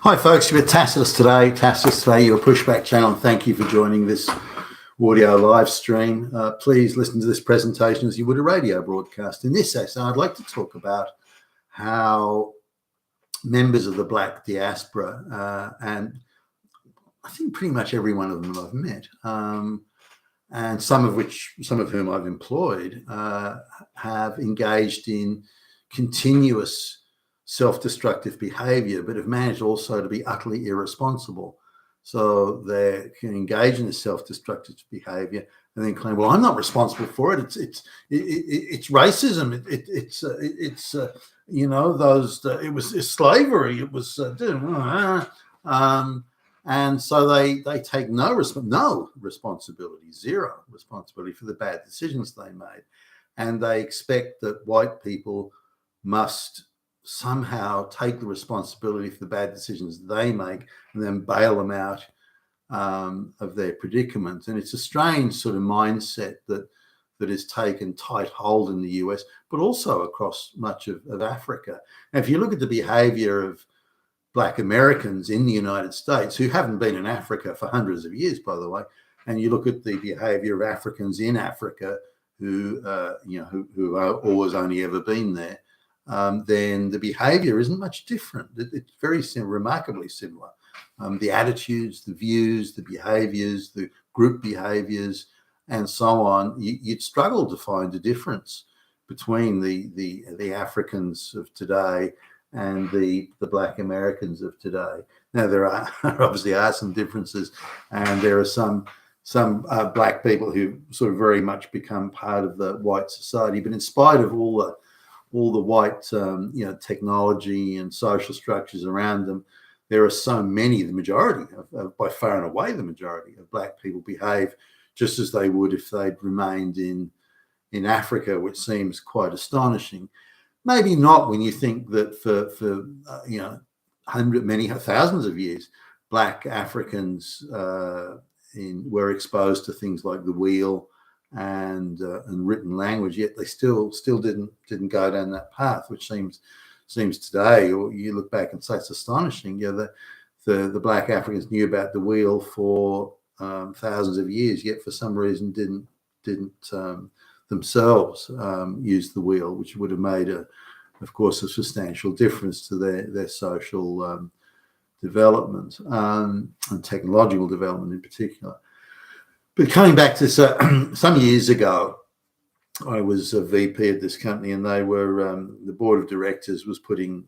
Hi folks, you're with Tacitus today. Tacitus today, your pushback channel, and thank you for joining this audio live stream. Please listen to this presentation as you would a radio broadcast. In this essay, I'd like to talk about how members of the Black diaspora, and I think pretty much every one of them I've met, and some of whom I've employed, have engaged in continuous self-destructive behavior, but have managed also to be utterly irresponsible. So they can engage in this self-destructive behavior and then claim, "Well, I'm not responsible for it. It's racism. It's it's slavery. It was and so they take no responsibility, zero responsibility for the bad decisions they made, and they expect that white people must somehow take the responsibility for the bad decisions they make and then bail them out of their predicament. And it's a strange sort of mindset that has taken tight hold in the US, but also across much of Africa. Now, if you look at the behavior of Black Americans in the United States, who haven't been in Africa for hundreds of years, by the way, and you look at the behavior of Africans in Africa who are always only ever been there, then the behavior isn't much different. It's very remarkably similar. The attitudes, the views, the behaviors, the group behaviors, and so on. You'd struggle to find a difference between the Africans of today and the Black Americans of today. Now, there obviously are some differences, and there are some Black people who sort of very much become part of the white society. But in spite of all the white technology and social structures around them, there are so many, the majority by far and away the majority of Black people behave just as they would if they'd remained in Africa, which seems quite astonishing. Maybe not when you think that for thousands of years, Black Africans were exposed to things like the wheel and written language, yet they still didn't go down that path, which seems today, or you look back and say it's astonishing. The Black Africans knew about the wheel for thousands of years, yet for some reason didn't themselves use the wheel, which would have made of course a substantial difference to their social development and technological development in particular. But coming back to some years ago, I was a VP at this company, and they were the board of directors was putting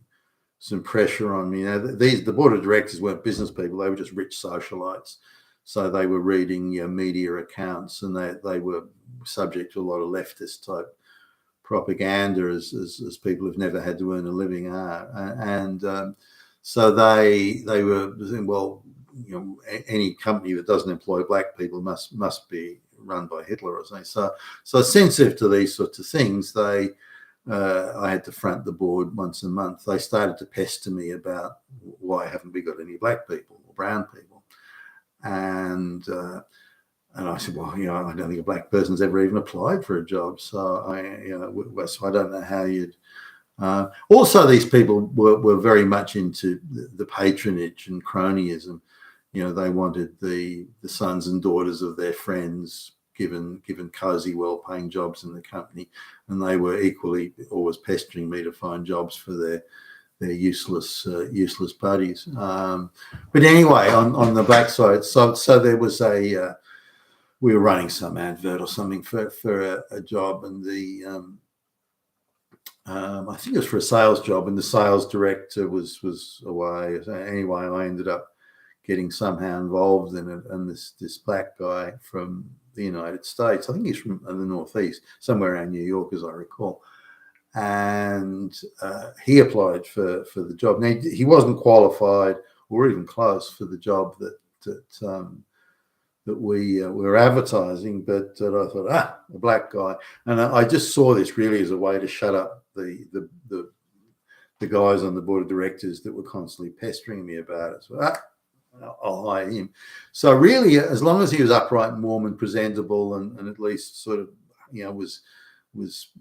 some pressure on me. Now, the board of directors weren't business people; they were just rich socialites. So they were reading media accounts, and they were subject to a lot of leftist type propaganda, as people who've never had to earn a living are. And so they were saying, well, any company that doesn't employ Black people must be run by Hitler or something. So sensitive to these sorts of things, I had to front the board once a month. They started to pester me about why haven't we got any Black people or brown people, and I said, well, I don't think a Black person's ever even applied for a job, so I don't know how you'd. Also, these people were very much into the patronage and cronyism. They wanted the sons and daughters of their friends given cozy, well-paying jobs in the company, and they were equally always pestering me to find jobs for their useless buddies. But anyway, on the Black side, so there was we were running some advert or something for a job, and I think it was for a sales job, and the sales director was away. Anyway, I ended up getting somehow involved in it, and this Black guy from the United States, I think he's from the Northeast, somewhere around New York, as I recall, and he applied for the job. Now, he wasn't qualified or even close for the job that we were advertising, but I thought, a Black guy, and I just saw this really as a way to shut up the guys on the board of directors that were constantly pestering me about it. So I'll hire him. So really, as long as he was upright and warm and presentable, and at least sort of was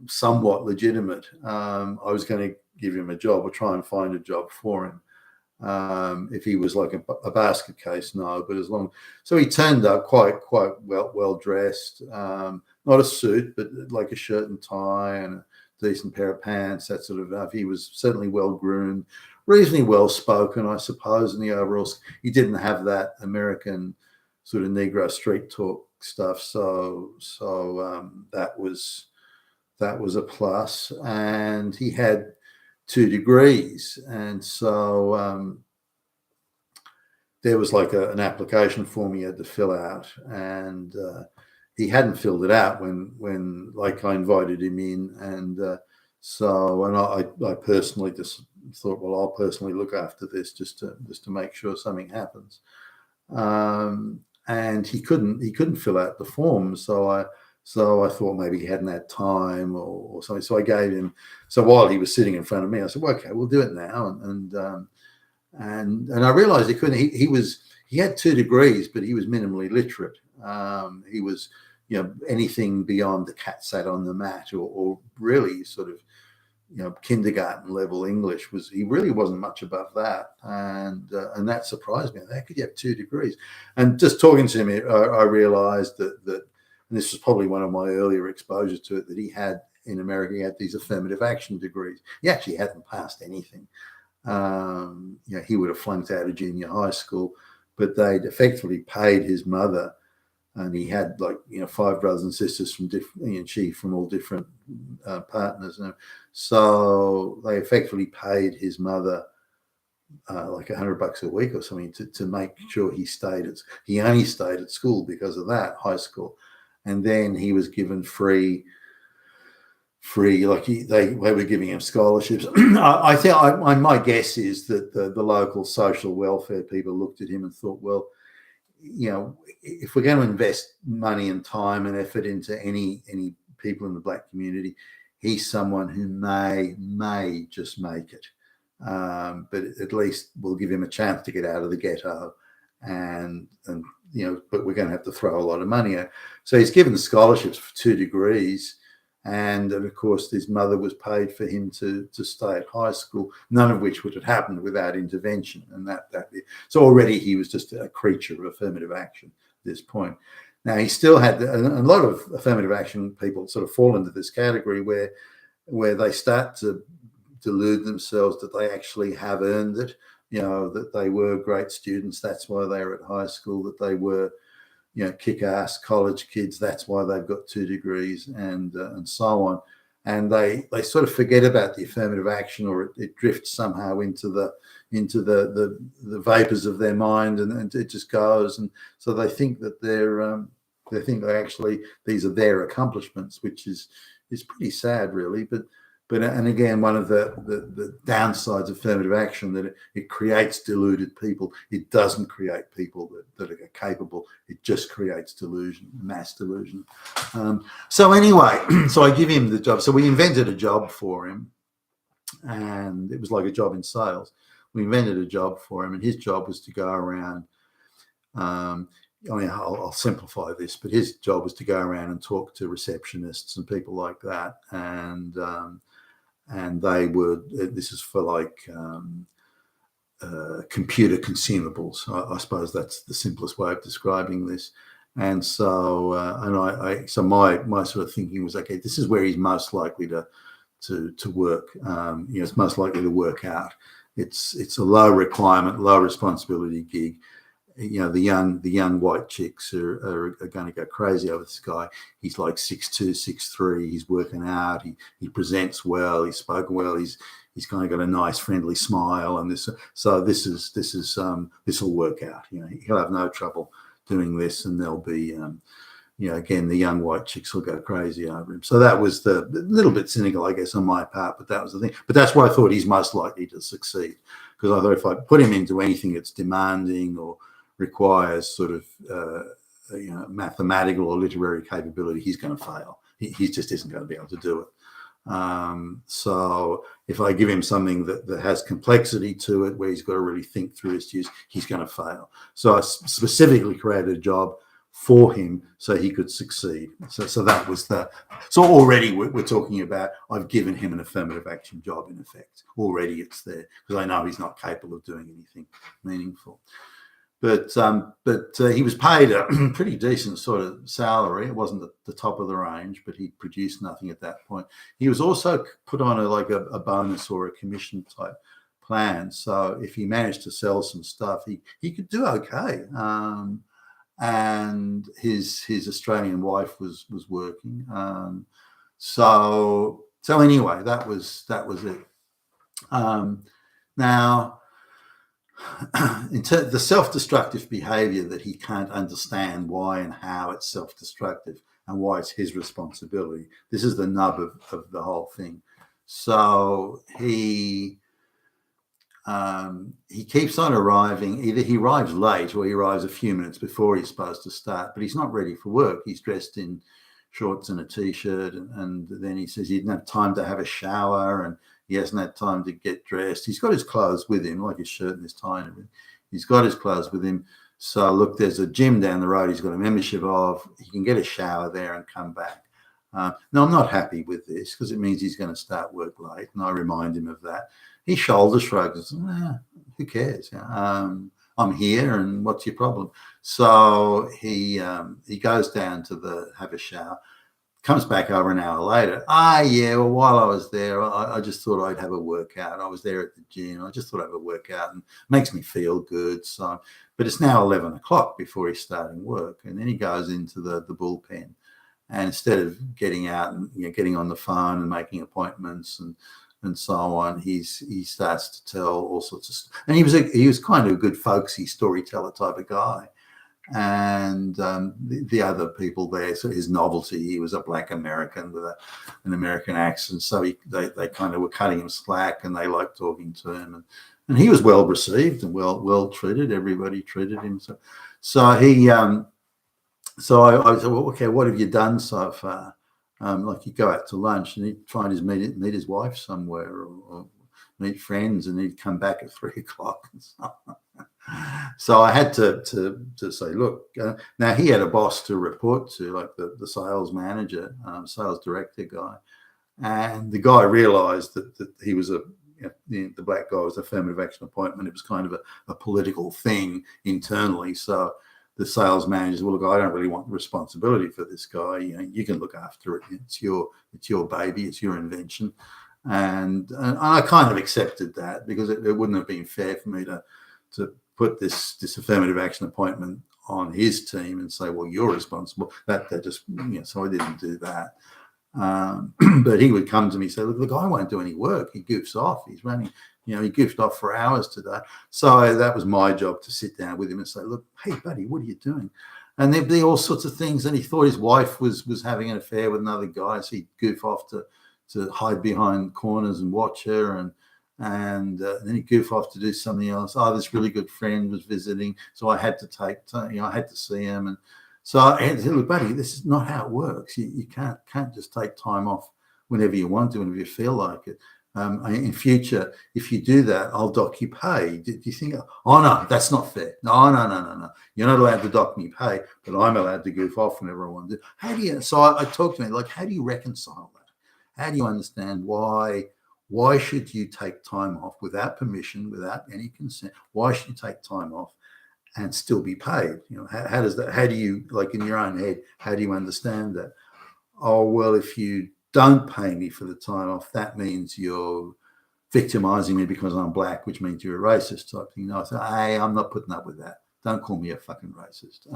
somewhat legitimate, I was going to give him a job or try and find a job for him. If he was like a basket case, no. But as long, so he turned up quite well dressed, not a suit, but like a shirt and tie and a decent pair of pants, that sort of stuff. He was certainly well groomed, reasonably well spoken, I suppose. In the overall, he didn't have that American sort of Negro street talk stuff, so that was a plus. And he had 2 degrees, and so there was like an application form he had to fill out, and he hadn't filled it out when like I invited him in, and I personally just thought, well, I'll personally look after this just to make sure something happens. And he couldn't fill out the form, so I thought maybe he hadn't had time or something. So I gave him. So while he was sitting in front of me, I said, well, "Okay, we'll do it now." And I realised he couldn't. He had 2 degrees, but he was minimally literate. He was, anything beyond the cat sat on the mat or really sort of, kindergarten level English he really wasn't much above that, and that surprised me. How could you have 2 degrees? And just talking to him, I realised that, and this was probably one of my earlier exposures to it, that he had in America, he had these affirmative action degrees. He actually hadn't passed anything. He would have flunked out of junior high school, but they'd effectively paid his mother, and he had 5 brothers and sisters from different, and she from all different partners. So they effectively paid his mother like $100 a week or something to make sure he only stayed at school because of that, high school. And then he was given free, like they were giving him scholarships. I think my guess is that the local social welfare people looked at him and thought, well, if we're going to invest money and time and effort into any people in the black community, he's someone who may just make it, but at least we'll give him a chance to get out of the ghetto, and but we're going to have to throw a lot of money at. So he's given the scholarships for 2 degrees. And of course, his mother was paid for him to stay at high school, none of which would have happened without intervention. And so already he was just a creature of affirmative action at this point. Now, he still had a lot of affirmative action people sort of fall into this category where they start to delude themselves that they actually have earned it, that they were great students, that's why they were at high school, that they were kick-ass college kids, that's why they've got 2 degrees, and so on. And they sort of forget about the affirmative action, or it drifts somehow into the vapors of their mind, and it just goes. And so they think that they think they actually, these are their accomplishments, which is pretty sad, really. But and again, one of the downsides of affirmative action, that it creates deluded people. It doesn't create people that are capable. It just creates delusion, mass delusion. So anyway, so I give him the job. So we invented a job for him, and it was like a job in sales. We invented a job for him, and his job was to go around. I'll simplify this, but his job was to go around and talk to receptionists and people like that, and they would. This is for like computer consumables. I suppose that's the simplest way of describing this. And so, so my sort of thinking was, okay, this is where he's most likely to work. It's most likely to work out. It's a low requirement, low responsibility gig. The young white chicks are going to go crazy over this guy. He's like 6'2", 6'3". He's working out. He presents well. He's spoken well. He's kind of got a nice, friendly smile, and this will work out. He'll have no trouble doing this, and there'll be again, the young white chicks will go crazy over him. So that was the little bit cynical, I guess, on my part, but that was the thing. But that's why I thought he's most likely to succeed, because I thought if I put him into anything that's demanding or requires sort of mathematical or literary capability, he's going to fail. He just isn't going to be able to do it. So if I give him something that has complexity to it, where he's got to really think through his use, he's going to fail. So I specifically created a job for him so he could succeed. So that was so already we're talking about, I've given him an affirmative action job in effect. Already it's there because I know he's not capable of doing anything meaningful. But he was paid a pretty decent sort of salary. It wasn't at the top of the range, but he produced nothing at that point. He was also put on a bonus or a commission type plan. So if he managed to sell some stuff, he could do okay. And his Australian wife was working. So anyway, that was it. Now, the self-destructive behavior that he can't understand why and how it's self-destructive and why it's his responsibility. This is the nub of the whole thing. So he keeps on arriving. Either he arrives late or he arrives a few minutes before he's supposed to start, but he's not ready for work. He's dressed in shorts and a t-shirt, and then he says he didn't have time to have a shower, and he hasn't had time to get dressed. He's got his clothes with him, like his shirt and his tie and everything. He's got his clothes with him. So look, there's a gym down the road he's got a membership of. He can get a shower there and come back. Now, I'm not happy with this because it means he's going to start work late, and I remind him of that. He shoulder shrugs. Who cares? I'm here, and what's your problem? So he goes down to have a shower, comes back over an hour later. Yeah, well, while I was there, I just thought I'd have a workout. I was there at the gym. I just thought I'd have a workout, and it makes me feel good. So, but it's now 11 o'clock before he's starting work, and then he goes into the bullpen, and instead of getting out and getting on the phone and making appointments and so on, he starts to tell all sorts of stuff. And he was kind of a good folksy storyteller type of guy. And the other people there, so his novelty, he was a black American with an American accent, so they kind of were cutting him slack, and they liked talking to him, and he was well received and well treated. Everybody treated him so I said, well, okay, what have you done so far? Like he'd go out to lunch and he'd try and meet his wife somewhere or meet friends, and he'd come back at 3 o'clock and so on. So I had to say, look, now he had a boss to report to, like the sales manager, sales director guy, and the guy realised that he was the black guy was affirmative action appointment. It was kind of a political thing internally. So the sales managers, well, look, I don't really want the responsibility for this guy. You can look after it. It's your baby. It's your invention. And I kind of accepted that because it wouldn't have been fair for me to put this affirmative action appointment on his team and say, well, you're responsible. That just, so I didn't do that. But he would come to me and say, look, the guy won't do any work. He goofs off. He's running, he goofed off for hours today. So that was my job to sit down with him and say, look, hey, buddy, what are you doing? And there'd be all sorts of things. And he thought his wife was having an affair with another guy. So he'd goof off to hide behind corners and watch her. And then he'd goof off to do something else. This really good friend was visiting. So I had to I had to see him. And so I had to say, look, buddy, this is not how it works. You can't just take time off whenever you want to, whenever you feel like it. In future, if you do that, I'll dock you pay. Do you think, oh, no, that's not fair. No. You're not allowed to dock me pay, but I'm allowed to goof off whenever I want to. How do you, so I talked to him, like, how do you reconcile that? How do you understand why should you take time off without permission, without any consent? Why should you take time off and still be paid? How does that, how do you, like in your own head, how do you understand that? Oh, well, if you don't pay me for the time off, that means you're victimizing me because I'm black, which means you're a racist type thing. I said, hey, I'm not putting up with that. Don't call me a fucking racist.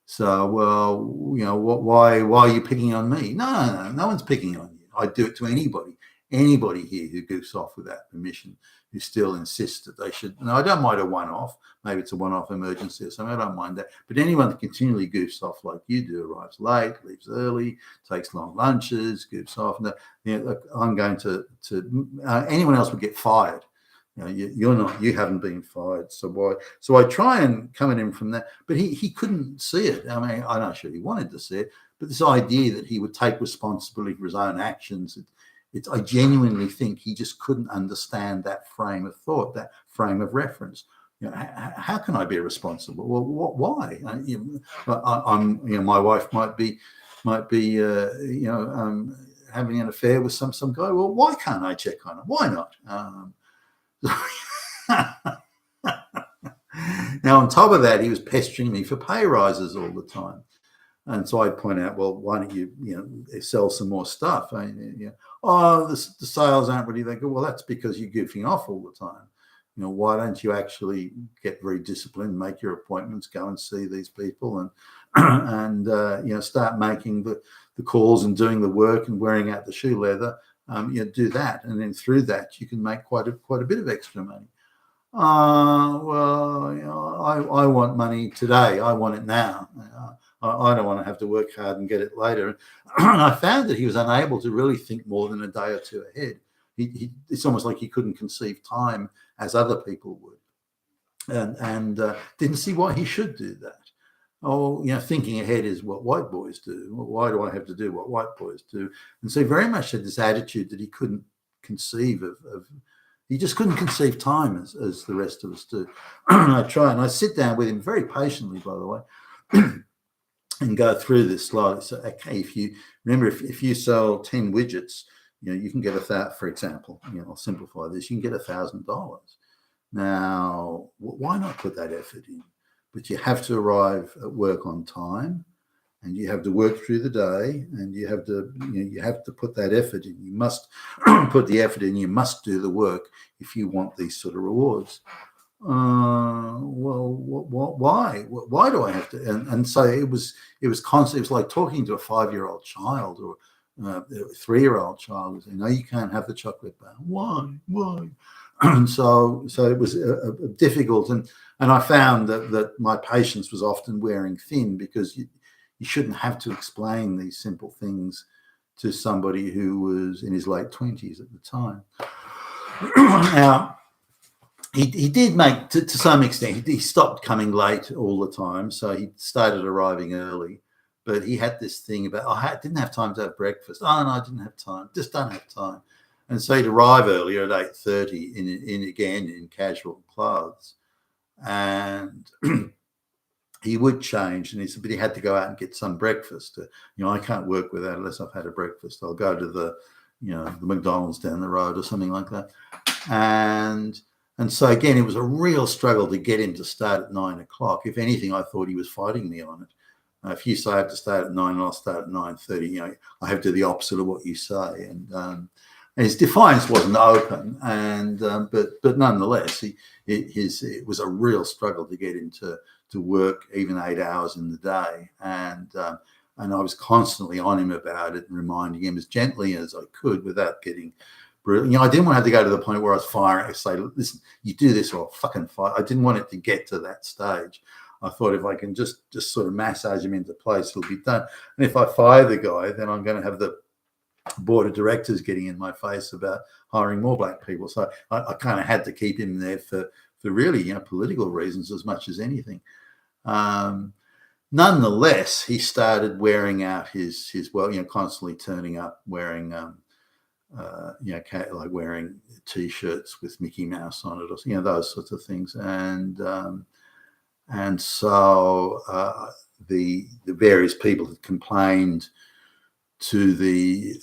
So, well, why are you picking on me? No one's picking on you. I do it to anybody here who goofs off without permission, who still insists that they should. No, I don't mind a one-off. Maybe it's a one-off emergency or something. I don't mind that. But anyone that continually goofs off like you do, arrives late, leaves early, takes long lunches, goofs off. Look, I'm going to anyone else would get fired. You haven't been fired. So why? So I try and come at him from that, but he couldn't see it. I mean, I'm not sure he wanted to see it, but this idea that he would take responsibility for his own actions, I genuinely think he just couldn't understand that frame of thought, that frame of reference. how can I be responsible? Well, why? My wife might be having an affair with some guy. Well, why can't I check on her? Why not? Now, on top of that, he was pestering me for pay rises all the time. And so I'd point out, well, why don't you sell some more stuff? The sales aren't really that good. Well, that's because you're goofing off all the time. Why don't you actually get very disciplined, make your appointments, go and see these people, and start making the calls and doing the work and wearing out the shoe leather. Do that, and then through that you can make quite a bit of extra money. I want money today. I want it now. I don't want to have to work hard and get it later. And I found that he was unable to really think more than a day or two ahead. It's almost like he couldn't conceive time as other people would, and didn't see why he should do that. Thinking ahead is what white boys do. Why do I have to do what white boys do? And so he very much had this attitude that he couldn't conceive of he just couldn't conceive time as the rest of us do. I try and I sit down with him very patiently, by the way, and go through this slowly. So, okay, if you sell 10 widgets, you can get for example, I'll simplify this, you can get $1,000. Now, why not put that effort in? But you have to arrive at work on time, and you have to work through the day, and you have to put that effort in. You must put the effort in. You must do the work if you want these sort of rewards. Well, why? Why do I have to? And so it was constant. It was like talking to a 5-year-old child or a 3-year-old child. No, you can't have the chocolate bar. Why? And so it was difficult, and I found that my patience was often wearing thin, because you shouldn't have to explain these simple things to somebody who was in his late 20s at the time. Now, he did make, to some extent, he stopped coming late all the time, so he started arriving early. But he had this thing about, I didn't have time to have breakfast. Oh, no, I didn't have time. Just don't have time. And so he'd arrive earlier at 8:30 in casual clothes, and he would change. And he said, but he had to go out and get some breakfast. I can't work with that unless I've had a breakfast. I'll go to the McDonald's down the road or something like that. And so again, it was a real struggle to get him to start at 9 o'clock. If anything, I thought he was fighting me on it. If you say I have to start at 9 and I'll start at 9:30, I have to do the opposite of what you say. And his defiance wasn't open, but nonetheless, it was a real struggle to get him to work even 8 hours in the day. And I was constantly on him about it and reminding him as gently as I could without getting brutal. I didn't want to have to go to the point where I was firing. I say, listen, you do this or I'll fucking fight. I didn't want it to get to that stage. I thought if I can just sort of massage him into place, it'll be done. And if I fire the guy, then I'm going to have the board of directors getting in my face about hiring more black people. So I kind of had to keep him there for really political reasons as much as anything. Nonetheless, he started wearing out his constantly turning up wearing like wearing T-shirts with Mickey Mouse on it, or those sorts of things. And so the various people had complained to the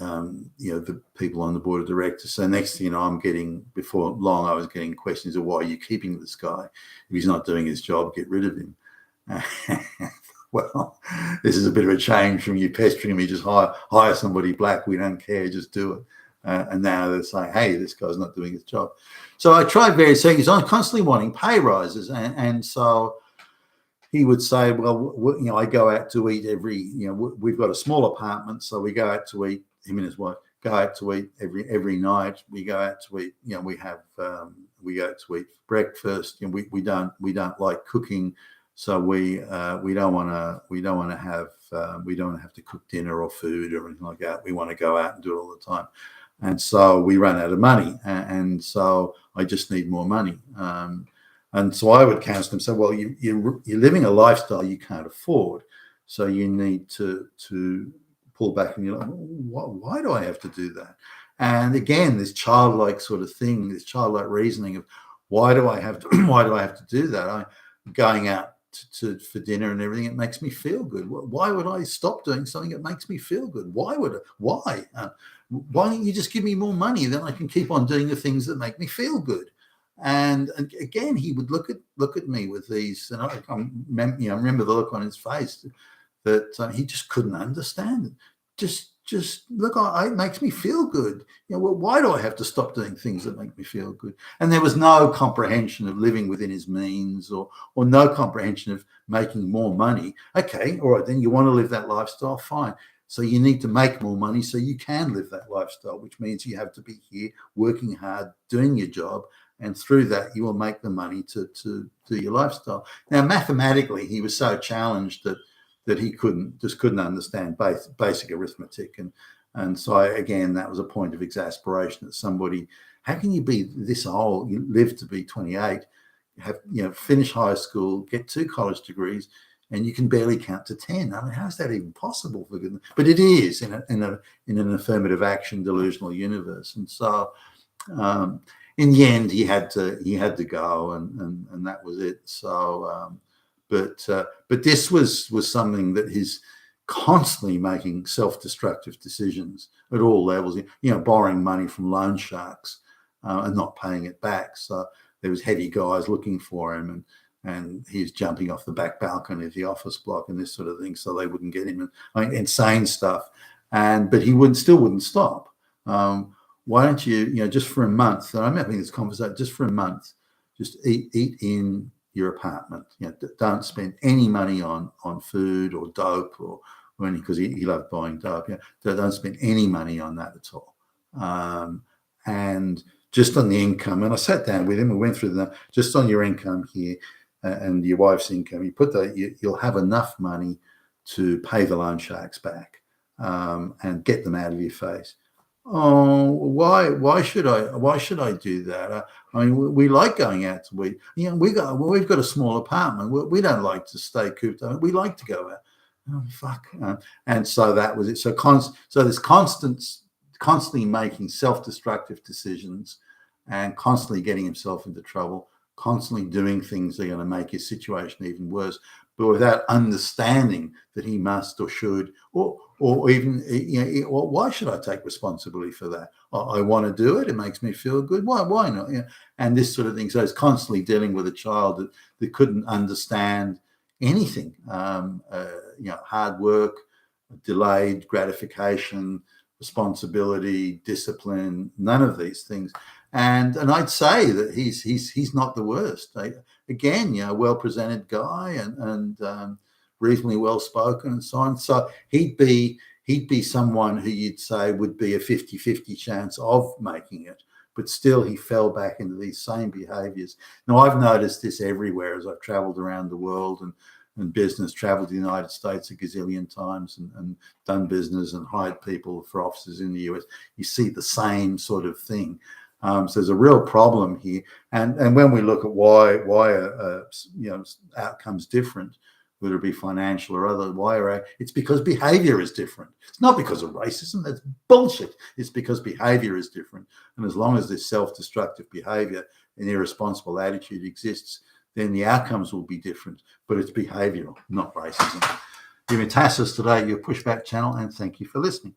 people on the board of directors. So next thing you know, before long, I was getting questions of, why are you keeping this guy? If he's not doing his job, get rid of him. Well, this is a bit of a change from you pestering me. Just hire somebody black. We don't care. Just do it. And now they're saying, hey, this guy's not doing his job. So I tried various things. I'm constantly wanting pay rises. And so he would say, well, I go out to eat we've got a small apartment, so we go out to eat, him and his wife go out to eat every night. We go out to eat, we go out to eat breakfast. We don't like cooking, so we don't want to have to cook dinner or food or anything like that. We want to go out and do it all the time. And so we run out of money, and so I just need more money. And so I would counsel them, say, well, you're living a lifestyle you can't afford, so you need to pull back. And you're like, why do I have to do that? And again, this childlike sort of thing, this childlike reasoning of, Why do I have to? Why do I have to do that? I'm going out for dinner and everything. It makes me feel good. Why would I stop doing something that makes me feel good? Why would it? Why? Why don't you just give me more money? Then I can keep on doing the things that make me feel good. And again, he would look at me with these, and I remember the look on his face that he just couldn't understand it. Just look, it makes me feel good. Well, why do I have to stop doing things that make me feel good? And there was no comprehension of living within his means, or no comprehension of making more money. Okay, all right, then you want to live that lifestyle, fine. So you need to make more money so you can live that lifestyle, which means you have to be here working hard, doing your job, and through that you will make the money to do your lifestyle. Now, mathematically, he was so challenged that he couldn't understand basic arithmetic, and so again, that was a point of exasperation. That somebody, how can you be this old, you live to be 28, have finish high school, get 2 college degrees, and you can barely count to 10? I mean, how's that even possible, for goodness? But it is in an affirmative action delusional universe. And so in the end, he had to go, and that was it. So but this was something that he's constantly making self-destructive decisions at all levels, borrowing money from loan sharks and not paying it back. So there was heavy guys looking for him, and he's jumping off the back balcony of the office block and this sort of thing, so they wouldn't get him. Insane stuff. But he still wouldn't stop. Why don't you, just for a month, and I'm having this conversation, just for a month, just eat in your apartment. Don't spend any money on food or dope or anything, because he loved buying dope. Don't spend any money on that at all. And just on the income, and I sat down with him, we went through just on your income here and your wife's income, you put that, you'll have enough money to pay the loan sharks back and get them out of your face. Oh, why should I do that? I mean, we like going out to eat. We've got a small apartment. We don't like to stay cooped up. We like to go out. Oh, fuck. And so that was it. So this constantly making self-destructive decisions, and constantly getting himself into trouble, constantly doing things that are going to make his situation even worse, but without understanding that he must or should, or even, why should I take responsibility for that? I want to do it. It makes me feel good. Why not? And this sort of thing. So it's constantly dealing with a child that couldn't understand anything. Hard work, delayed gratification, responsibility, discipline, none of these things. And I'd say that he's not the worst. Again, well-presented guy and reasonably well-spoken and so on. So he'd be someone who you'd say would be a 50-50 chance of making it, but still he fell back into these same behaviors. Now, I've noticed this everywhere as I've traveled around the world and business, traveled to the United States a gazillion times and done business and hired people for offices in the US. You see the same sort of thing. So there's a real problem here, and when we look at why outcomes different, whether it be financial or other, it's because behavior is different. It's not because of racism. That's bullshit. It's because behavior is different, and as long as this self-destructive behavior and irresponsible attitude exists, then the outcomes will be different. But it's behavioral, not racism. You've been Tassus today, your Pushback channel, and thank you for listening.